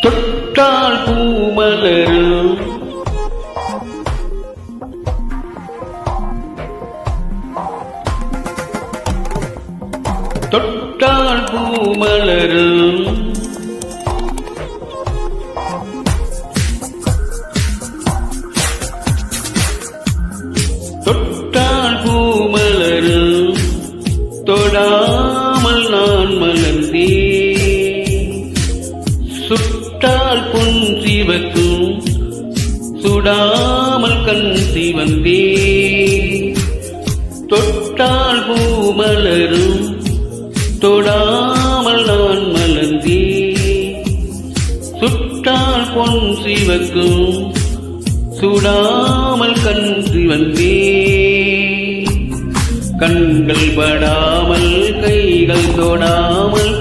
தொட்டால் பூமலரும் தொட்டால் பூமலரும் தொட்டால் பூமலரும் தொடாமல் நான் மலர்ந்தேன் சுட்டால் பொன் சிவக்கும் சுடாமல் கண் சிவந்தேன் தொட்டால் பூமலரும் தொடாமல் நான் மலர்ந்தேன் சுட்டால் பொன் சிவக்கும் சுடாமல் கண் சிவந்தேன் கண்கள் படாமல் கைகள் தொடாமல்